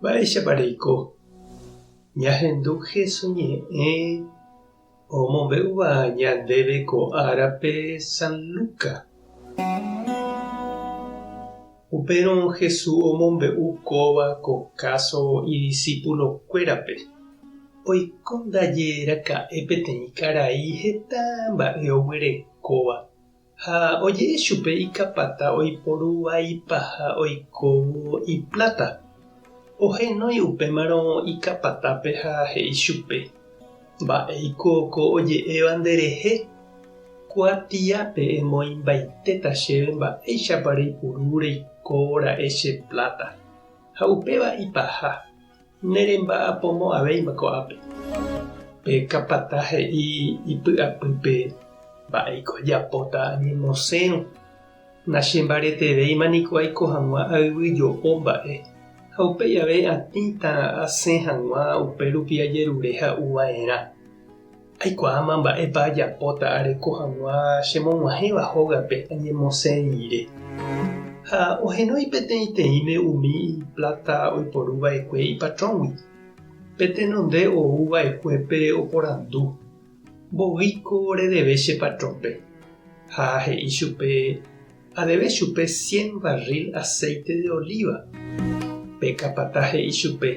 Mba'éichapareiko ñahendu Jesús ñe'ẽ omombe'úva ñandéve ko árape San Luka. Upérõ Jesús omombe'úkóva ko káso idiscípulokuérape. Oiko ndaje raka'e peteĩ karai heta mba'e oguerekóva ha oje'e chupe ikapata oiporúva ipaha oikóvo ipláta. Ohenói upémarõ ikapatápe ha he'i chupe: mba'éiko ko oje'éva nderehe. Kuatiápe emoimbaitéta chéve mba'éichapa reipuru reikóvo ra'e che pláta. Ha upéva ipaha neremba'apomo'ãvéima ko'ápe. Pe kapata he'i ipy'apýpe: mba'éiko ajapóta añemosẽrõ. Nachembaretevéima niko aiko hag̃ua ayvyjo'o mba'e. Ha upéi ave atĩta asẽ hag̃ua upérupi ajerure ha'uva'erã. Aikuaáma mba'épa ajapóta areko hag̃ua chemog̃uahẽva hógape añemosẽ rire. Ha ohenói peteĩteĩme umi pláta oiporuva'ekue ipatrõgui. Petenonde ouva'ekuépe oporandu: mbovýiko redeve che patrõpe. Ha he'i chupe: adeve chupe 100 barril aceite de oliva. Pe kapata he'i chupe: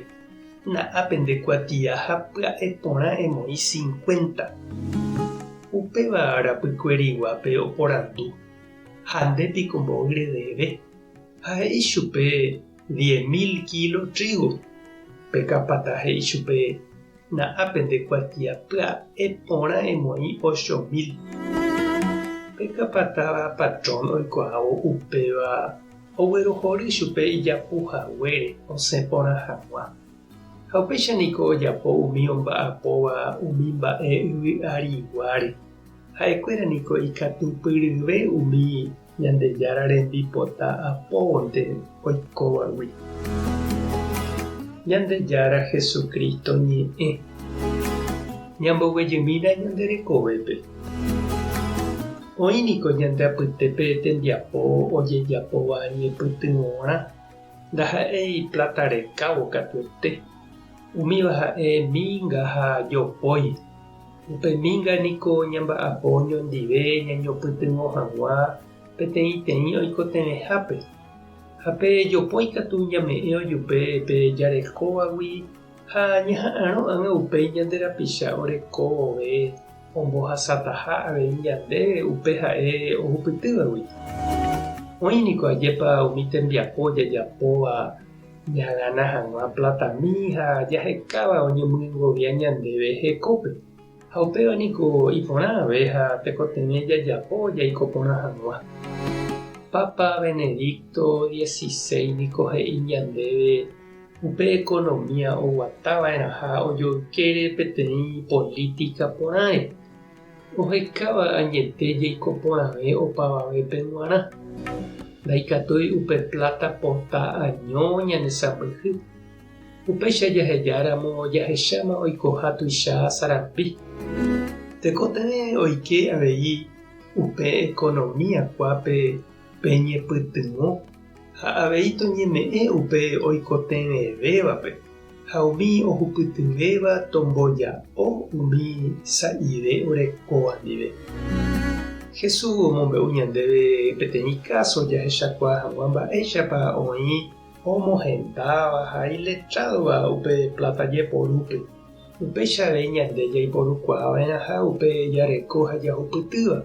na'ápe ndekuatia ha pya'e porã emoi 50. Upéva rapykueriguápe oporandu: ha ndépiko mbovy redeve. Ha he'i chupe: 10.000 kilos trigo. Pe kapata he'i chupe: na'ápe ndekuatia pya'e porã emoi 8.000. Pe kapata patrón oikuaávo upéva oguerohory chupe ijapuhaguére osẽ porã hag̃ua. Ha upéicha niko ojapo umi omba'apóva umi mba'e yvy'ariguáre. Ha'ekuéra niko ikatupyryve umi Ñandejára rembipota apóvonte oikóvagui. Ñandejára Jesukristo ñe'ẽ ñamboguejymína ñanderekovépe. Oĩniko ñande apytépe tembiapo ojejapóva ñepytyvõrã. Ndaha'éi pláta rekávo katuete. Umíva ha'e mínga ha jopói. Upe mínga niko ñamba'apo ñondive ñañopytyvõ hag̃ua peteĩteĩ oikotevẽhápe. Ha pe jopói katu ñame'ẽ ojupe pe jarekóvagui ha ñaha'ãrõ'ãnga upéi ñande rapicha orekóvove ombohasáta avei ñande upe ha'e ohupytývagui. Oĩniko ajépa umi tembiapo jajapóva ñag̃ana hag̃ua platami ha jahekáva oñemyvovia ñandéve hekópe. Ha upéva niko iporã ave ha tekotevẽ jajapo jaiko porã hag̃ua. Papa Benedicto XVI niko he'i ñandéve upe economía oguatáva'erã ha ojoykére peteĩ política porãre. Ohekáva añete jaiko porãve opavavépe g̃uarã. Ndaikatúi upe pláta pota año ñanesãmbyhy. Upéicha jahejáramo jahecháma oikoha tuicha sarambi. Tekotevẽ oike avei upe economía kuápe peñepytyvõ ha avei toñeme'ẽ upe oikotevẽvévape. Ha umi ohupytyvéva tomboja'o umi sa'ive orekóva ndive. Jesús omombe'u ñandéve peteĩ káso jahechakua hag̃ua mba'éichapa oĩ omohendáva ha iletrádova upe pláta jeporúpe. Upéicha avei ñande jaiporukuaava'erã ha upe jareko ha jahupytýva.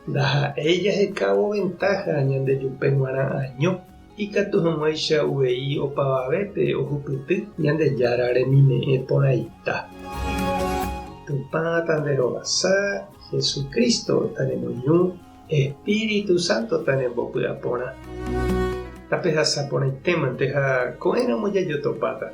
Ndaha'éi jahekávo ventaja ñandejupe g̃uarã año. Ikatu hag̃uáicha uvei opavavépe ohupyty Ñandejára remime'ẽ porãita. Tupã tanderovasa Jesucristo taremoirũ, Espíritu Santo tarembopy'aporã. Tapehasaporãitémante ha ko'ẽramo jajotopáta.